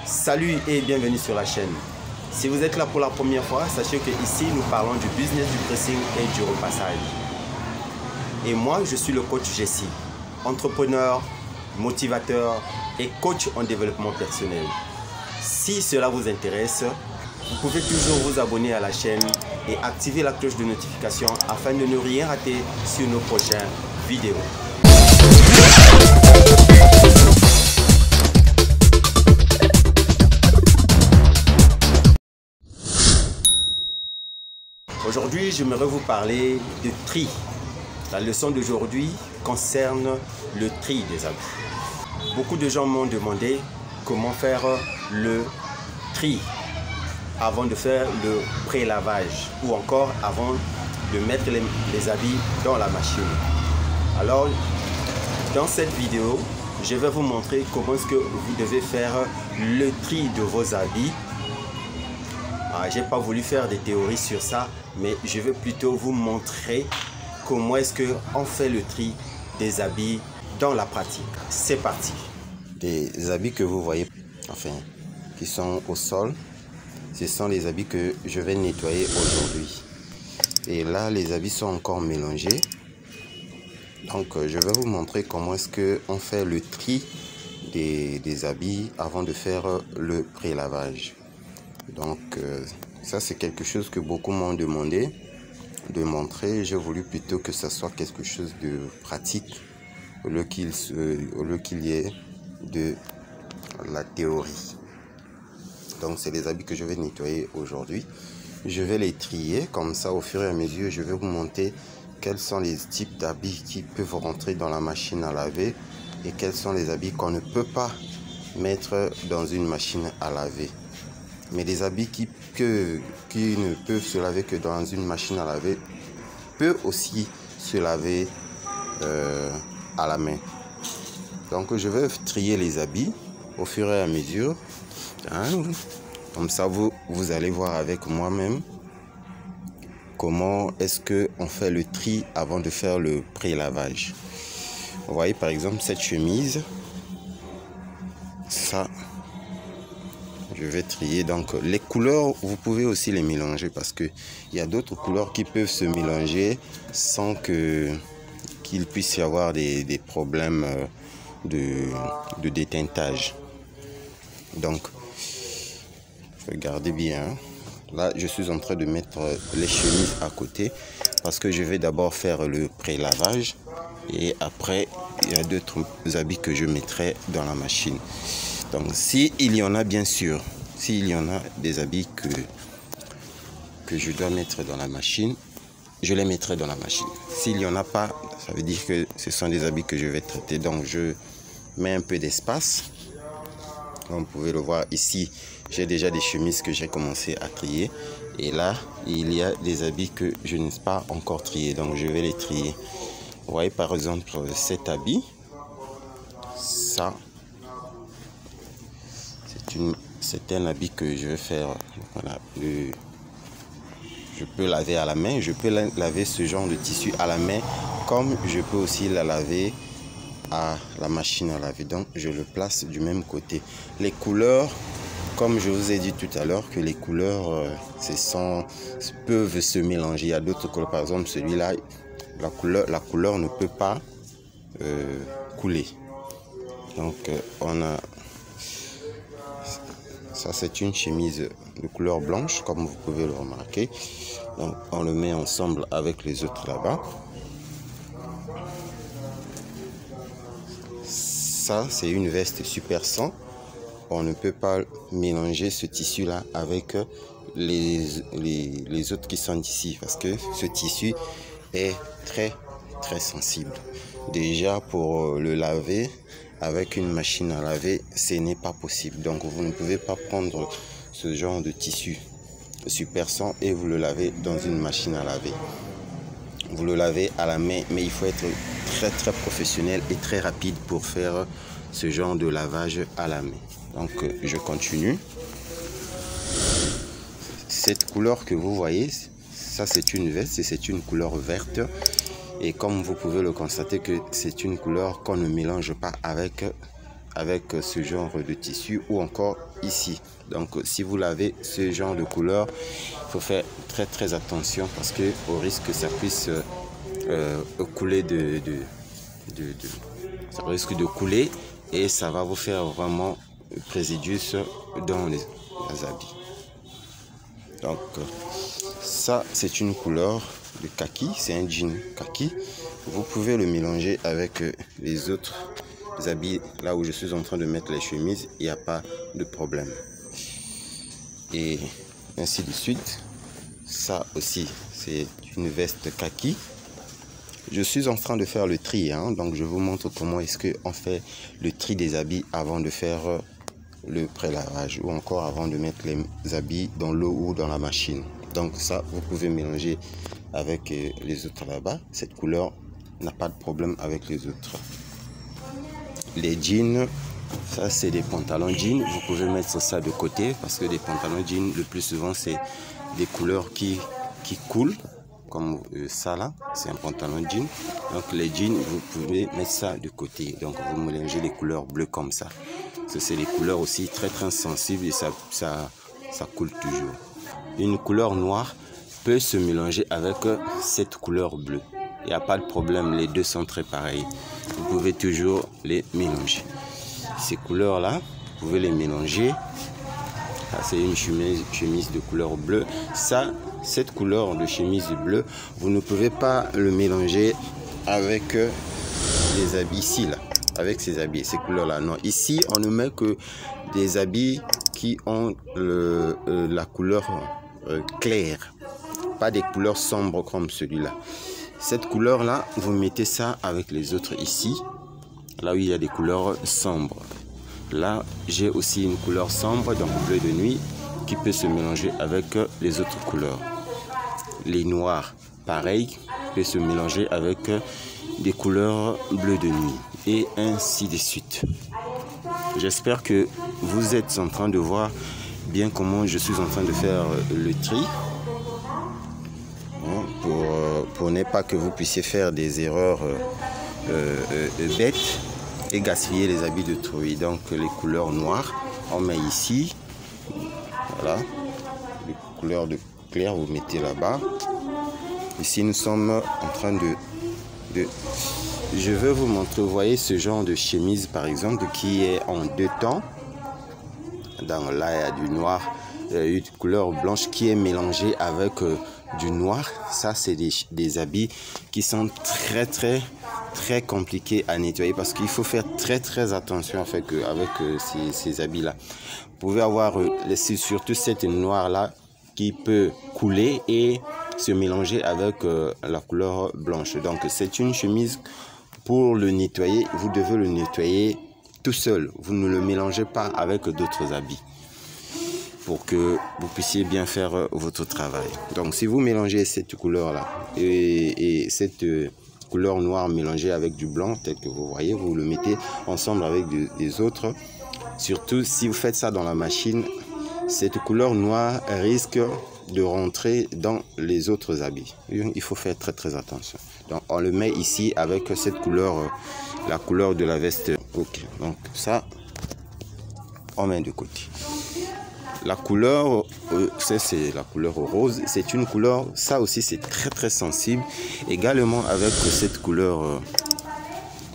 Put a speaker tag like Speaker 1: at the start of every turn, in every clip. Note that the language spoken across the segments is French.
Speaker 1: Salut et bienvenue sur la chaîne. Si vous êtes là pour la première fois, sachez que ici nous parlons du business du pressing et du repassage. Et moi, je suis le coach Jesse, entrepreneur, motivateur et coach en développement personnel. Si cela vous intéresse, vous pouvez toujours vous abonner à la chaîne et activer la cloche de notification afin de ne rien rater sur nos prochaines vidéos. Aujourd'hui, j'aimerais vous parler de tri. La leçon d'aujourd'hui concerne le tri des habits. Beaucoup de gens m'ont demandé comment faire le tri avant de faire le pré-lavage ou encore avant de mettre les habits dans la machine. Alors, dans cette vidéo, je vais vous montrer comment est-ce que vous devez faire le tri de vos habits. J'ai pas voulu faire des théories sur ça, mais je vais plutôt vous montrer comment est-ce qu'on fait le tri des habits dans la pratique. C'est parti. Des habits que vous voyez, enfin, qui sont au sol, ce sont les habits que je vais nettoyer aujourd'hui. Et là, les habits sont encore mélangés. Donc, je vais vous montrer comment est-ce qu'on fait le tri des habits avant de faire le pré-lavage. Donc, ça, c'est quelque chose que beaucoup m'ont demandé de montrer. J'ai voulu plutôt que ça soit quelque chose de pratique au lieu qu'il y ait de la théorie. Donc, c'est les habits que je vais nettoyer aujourd'hui. Je vais les trier comme ça au fur et à mesure. Je vais vous montrer quels sont les types d'habits qui peuvent rentrer dans la machine à laver et quels sont les habits qu'on ne peut pas mettre dans une machine à laver. Mais les habits qui ne peuvent se laver que dans une machine à laver peuvent aussi se laver à la main. Donc je vais trier les habits au fur et à mesure. Comme ça vous allez voir avec moi-même comment est-ce qu'on fait le tri avant de faire le pré-lavage. Vous voyez par exemple cette chemise. Ça, je vais trier. Donc les couleurs, vous pouvez aussi les mélanger parce que il y a d'autres couleurs qui peuvent se mélanger sans qu'il puisse y avoir des problèmes de déteintage. Donc regardez bien. Là, je suis en train de mettre les chemises à côté parce que je vais d'abord faire le pré-lavage et après il y a d'autres habits que je mettrai dans la machine. Donc s'il y en a, bien sûr, s'il y en a des habits que je dois mettre dans la machine, je les mettrai dans la machine. S'il n'y en a pas, ça veut dire que ce sont des habits que je vais traiter. Donc je mets un peu d'espace. Vous pouvez le voir ici, j'ai déjà des chemises que j'ai commencé à trier. Et là, il y a des habits que je n'ai pas encore triés. Donc je vais les trier. Vous voyez par exemple cet habit. Ça, c'est un habit que je vais faire. Voilà, je peux laver à la main. Je peux laver ce genre de tissu à la main, comme je peux aussi la laver à la machine à laver. Donc je le place du même côté. Les couleurs, comme je vous ai dit tout à l'heure, que les couleurs peuvent se mélanger. Il y a d'autres couleurs, par exemple celui-là, la couleur ne peut pas couler. Donc on a ça, c'est une chemise de couleur blanche, comme vous pouvez le remarquer. Donc, on le met ensemble avec les autres là-bas. Ça, c'est une veste Super 100. On ne peut pas mélanger ce tissu-là avec les autres qui sont ici, parce que ce tissu est très, très sensible. Déjà, pour le laver avec une machine à laver, ce n'est pas possible. Donc vous ne pouvez pas prendre ce genre de tissu Super 100 et vous le lavez dans une machine à laver. Vous le lavez à la main, mais il faut être très très professionnel et très rapide pour faire ce genre de lavage à la main. Donc je continue. Cette couleur que vous voyez, ça c'est une veste et c'est une couleur verte. Et comme vous pouvez le constater que c'est une couleur qu'on ne mélange pas avec avec ce genre de tissu ou encore ici. Donc si vous lavez ce genre de couleur, il faut faire très attention parce que au risque que ça puisse couler ça risque de couler et ça va vous faire vraiment préjudice dans les habits. Donc ça c'est une couleur de kaki, c'est un jean kaki. Vous pouvez le mélanger avec les autres habits. Là où je suis en train de mettre les chemises, il n'y a pas de problème. Et ainsi de suite. Ça aussi, c'est une veste kaki. Je suis en train de faire le tri, hein, donc je vous montre comment est-ce qu'on fait le tri des habits avant de faire le prélavage ou encore avant de mettre les habits dans l'eau ou dans la machine. Donc ça, vous pouvez mélanger avec les autres là-bas. Cette couleur n'a pas de problème avec les autres. Les jeans, ça c'est des pantalons jeans. Vous pouvez mettre ça de côté parce que des pantalons jeans, le plus souvent, c'est des couleurs qui coulent. Comme ça là, c'est un pantalon jean. Donc les jeans, vous pouvez mettre ça de côté. Donc vous mélangez les couleurs bleues comme ça. C'est des couleurs aussi très sensibles et ça coule toujours. Une couleur noire peut se mélanger avec cette couleur bleue. Il n'y a pas de problème, les deux sont très pareils. Vous pouvez toujours les mélanger. Ces couleurs là, vous pouvez les mélanger. C'est une chemise de couleur bleue. Cette couleur de chemise bleue, vous ne pouvez pas le mélanger avec les habits ici là, avec ces habits, ces couleurs là. Non, ici on ne met que des habits qui ont la couleur claire, pas des couleurs sombres comme celui-là. Cette couleur là, vous mettez ça avec les autres ici, là où il y a des couleurs sombres. Là, j'ai aussi une couleur sombre, donc bleu de nuit, qui peut se mélanger avec les autres couleurs. Les noirs, pareil, peut se mélanger avec des couleurs bleu de nuit, et ainsi de suite. J'espère que vous êtes en train de voir bien comment je suis en train de faire le tri. Pour ne pas que vous puissiez faire des erreurs bêtes et gaspiller les habits de d'autrui. Donc les couleurs noires, on met ici, voilà, les couleurs de clair, vous mettez là-bas. Ici nous sommes en train de je vais vous montrer, vous voyez ce genre de chemise par exemple qui est en deux tons. Donc là il y a du noir, une couleur blanche qui est mélangée avec du noir. Ça c'est des habits qui sont très compliqués à nettoyer parce qu'il faut faire très attention avec ces habits là. Vous pouvez avoir surtout cette noire là qui peut couler et se mélanger avec la couleur blanche. Donc c'est une chemise, pour le nettoyer, vous devez le nettoyer tout seul. Vous ne le mélangez pas avec d'autres habits pour que vous puissiez bien faire votre travail. Donc si vous mélangez cette couleur là et cette couleur noire mélangée avec du blanc, tel que vous voyez, vous le mettez ensemble avec des autres. Surtout si vous faites ça dans la machine, cette couleur noire risque de rentrer dans les autres habits. Il faut faire très attention. Donc on le met ici avec cette couleur, la couleur de la veste. Ok, donc ça on met de côté. La couleur, c'est la couleur rose, c'est une couleur, ça aussi c'est très sensible. Également avec cette couleur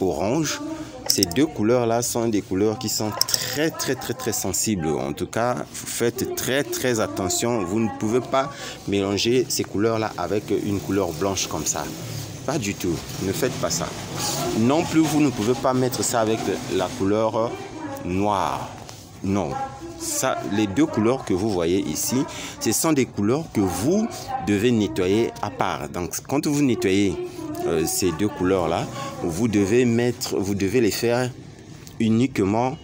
Speaker 1: orange. Ces deux couleurs là sont des couleurs qui sont très sensibles. En tout cas, faites très attention. Vous ne pouvez pas mélanger ces couleurs là avec une couleur blanche comme ça. Pas du tout. Ne faites pas ça. Non plus, vous ne pouvez pas mettre ça avec la couleur noire. Non. Ça, les deux couleurs que vous voyez ici, ce sont des couleurs que vous devez nettoyer à part. Donc, quand vous nettoyez ces deux couleurs là, vous devez les faire uniquement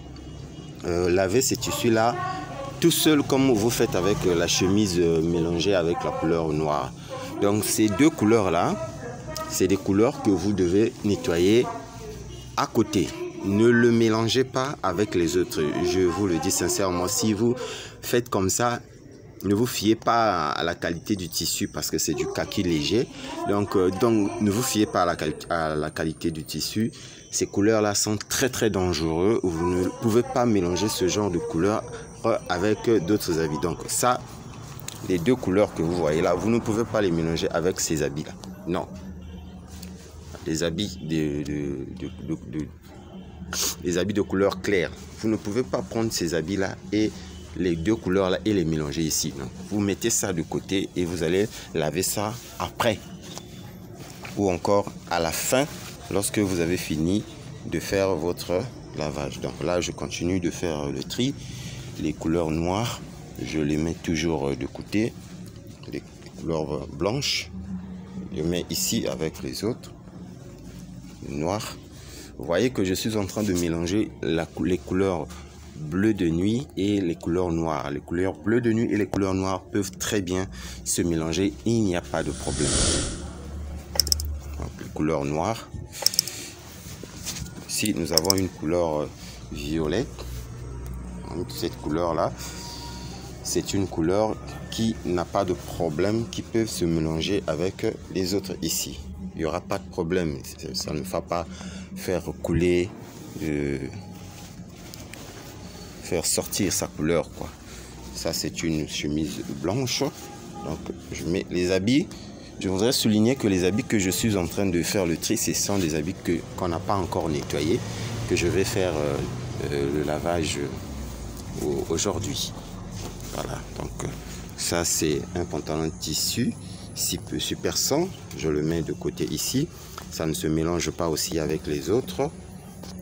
Speaker 1: laver ces tissus là tout seul, comme vous faites avec la chemise mélangée avec la couleur noire. Donc ces deux couleurs là, c'est des couleurs que vous devez nettoyer à côté. Ne le mélangez pas avec les autres. Je vous le dis sincèrement, si vous faites comme ça, ne vous fiez pas à la qualité du tissu parce que c'est du kaki léger. Donc ne vous fiez pas à la qualité du tissu. Ces couleurs-là sont très dangereux. Vous ne pouvez pas mélanger ce genre de couleurs avec d'autres habits. Donc ça, les deux couleurs que vous voyez là, vous ne pouvez pas les mélanger avec ces habits-là. Non. Les habits les habits de couleur claire. Vous ne pouvez pas prendre ces habits-là et les deux couleurs-là et les mélanger ici. Donc, vous mettez ça de côté et vous allez laver ça après. Ou encore à la fin, lorsque vous avez fini de faire votre lavage. Donc là, je continue de faire le tri. Les couleurs noires, je les mets toujours de côté. Les couleurs blanches, je les mets ici avec les autres. Noir. Vous voyez que je suis en train de mélanger les couleurs bleu de nuit et les couleurs noires. Les couleurs bleu de nuit et les couleurs noires peuvent très bien se mélanger. Il n'y a pas de problème. Donc, les couleurs noires. Ici, nous avons une couleur violette. Donc, cette couleur-là, c'est une couleur qui n'a pas de problème, qui peut se mélanger avec les autres ici. Il n'y aura pas de problème. Ça ne va pas faire couler, faire sortir sa couleur, quoi. Ça, c'est une chemise blanche. Donc, je mets les habits. Je voudrais souligner que les habits que je suis en train de faire le tri, ce sont des habits qu'on n'a pas encore nettoyés, que je vais faire le lavage aujourd'hui. Voilà. Donc, ça, c'est un pantalon de tissu Super 100, je le mets de côté ici. Ça ne se mélange pas aussi avec les autres.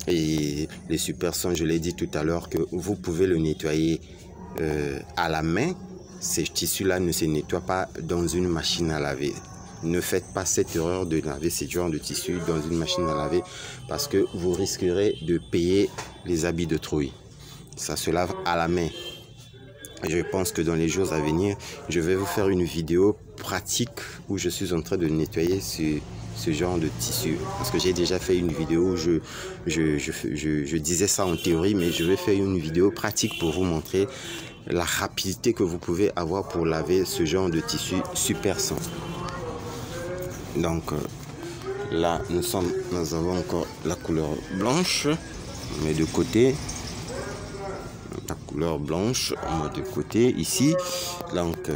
Speaker 1: Et les Super 100, je l'ai dit tout à l'heure que vous pouvez le nettoyer à la main. Ces tissus-là ne se nettoient pas dans une machine à laver. Ne faites pas cette erreur de laver ces genres de tissus dans une machine à laver parce que vous risquerez de payer les habits de trouille. Ça se lave à la main. Je pense que dans les jours à venir, je vais vous faire une vidéo pratique où je suis en train de nettoyer ce genre de tissu. Parce que j'ai déjà fait une vidéo où je disais ça en théorie, mais je vais faire une vidéo pratique pour vous montrer la rapidité que vous pouvez avoir pour laver ce genre de tissu Super 100. Donc là, nous avons encore la couleur blanche, on met de côté. La couleur blanche, on met de côté ici. Donc,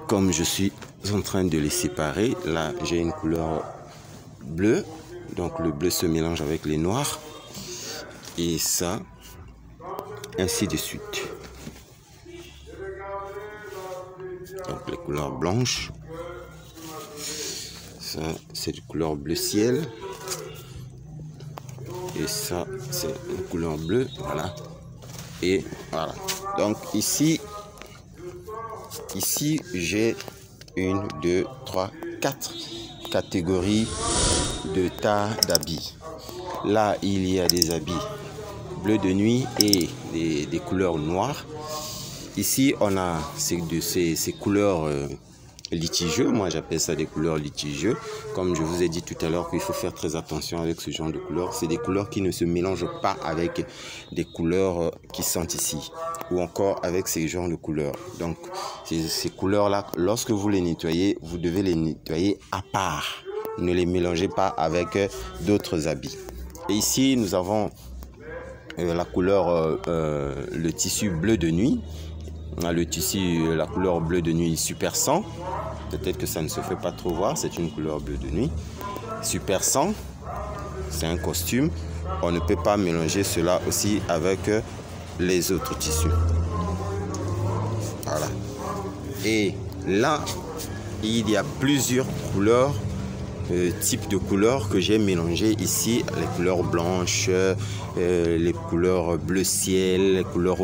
Speaker 1: comme je suis en train de les séparer, là, j'ai une couleur bleue. Donc, le bleu se mélange avec les noirs. Et ça, ainsi de suite. Donc, les couleurs blanches. Ça, c'est de couleur bleu ciel. Et ça, c'est une couleur bleue. Voilà. Et voilà. Donc ici j'ai 1, 2, 3, 4 catégories de tas d'habits. Là, il y a des habits bleu de nuit et des couleurs noires. Ici, on a ces couleurs litigieux. Moi, j'appelle ça des couleurs litigieux. Comme je vous ai dit tout à l'heure qu'il faut faire très attention avec ce genre de couleurs. C'est des couleurs qui ne se mélangent pas avec des couleurs qui sont ici. Ou encore avec ces genres de couleurs. Donc, ces couleurs-là, lorsque vous les nettoyez, vous devez les nettoyer à part. Ne les mélangez pas avec d'autres habits. Et ici, nous avons la couleur, le tissu bleu de nuit. Le tissu, la couleur bleu de nuit Super 100. Peut-être que ça ne se fait pas trop voir. C'est une couleur bleu de nuit. Super 100. C'est un costume. On ne peut pas mélanger cela aussi avec les autres tissus. Voilà. Et là, il y a plusieurs couleurs, types de couleurs que j'ai mélangées ici. Les couleurs blanches, les couleurs bleu ciel, les couleurs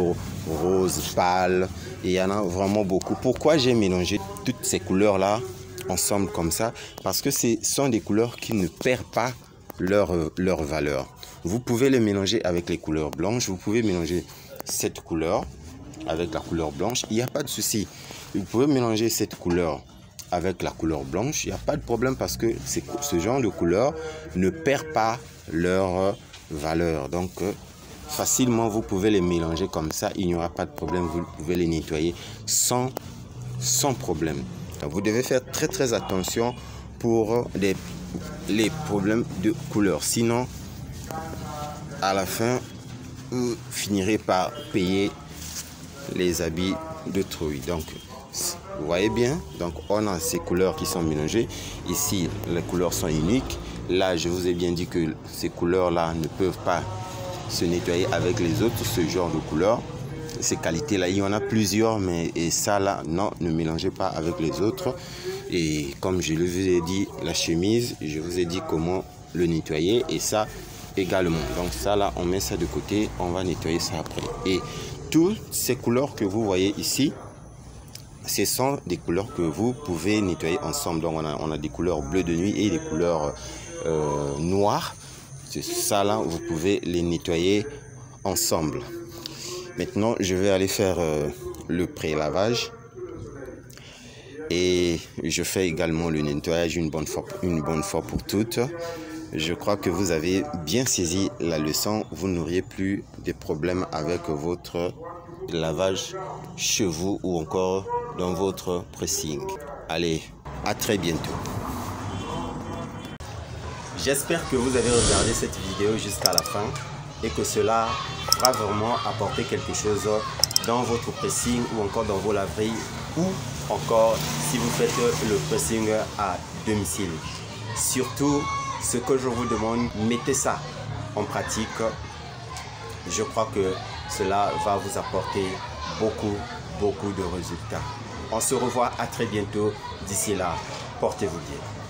Speaker 1: rose pâle. Et il y en a vraiment beaucoup. Pourquoi j'ai mélangé toutes ces couleurs-là ensemble comme ça? Parce que ce sont des couleurs qui ne perdent pas leur valeur. Vous pouvez les mélanger avec les couleurs blanches. Vous pouvez mélanger cette couleur avec la couleur blanche. Il n'y a pas de souci. Vous pouvez mélanger cette couleur avec la couleur blanche. Il n'y a pas de problème parce que ce genre de couleur ne perd pas leur valeur. Donc, facilement, vous pouvez les mélanger comme ça, il n'y aura pas de problème, vous pouvez les nettoyer sans problème. Donc, vous devez faire très attention pour les problèmes de couleur, sinon à la fin vous finirez par payer les habits d'autrui. Donc vous voyez bien, donc on a ces couleurs qui sont mélangées. Ici les couleurs sont uniques. Là je vous ai bien dit que ces couleurs là ne peuvent pas se nettoyer avec les autres, ce genre de couleurs. Ces qualités là, il y en a plusieurs, mais et ça là, non, ne mélangez pas avec les autres. Et comme je vous ai dit, la chemise, je vous ai dit comment le nettoyer, et ça également. Donc ça là, on met ça de côté, on va nettoyer ça après. Et toutes ces couleurs que vous voyez ici, ce sont des couleurs que vous pouvez nettoyer ensemble. Donc on a des couleurs bleues de nuit et des couleurs noires. C'est ça là, vous pouvez les nettoyer ensemble. Maintenant, je vais aller faire le pré-lavage et je fais également le nettoyage une bonne fois pour toutes. Je crois que vous avez bien saisi la leçon. Vous n'auriez plus de problèmes avec votre lavage chez vous ou encore dans votre pressing. Allez, à très bientôt. J'espère que vous avez regardé cette vidéo jusqu'à la fin et que cela va vraiment apporter quelque chose dans votre pressing ou encore dans vos laveries ou encore si vous faites le pressing à domicile. Surtout, ce que je vous demande, mettez ça en pratique. Je crois que cela va vous apporter beaucoup de résultats. On se revoit à très bientôt. D'ici là, portez-vous bien.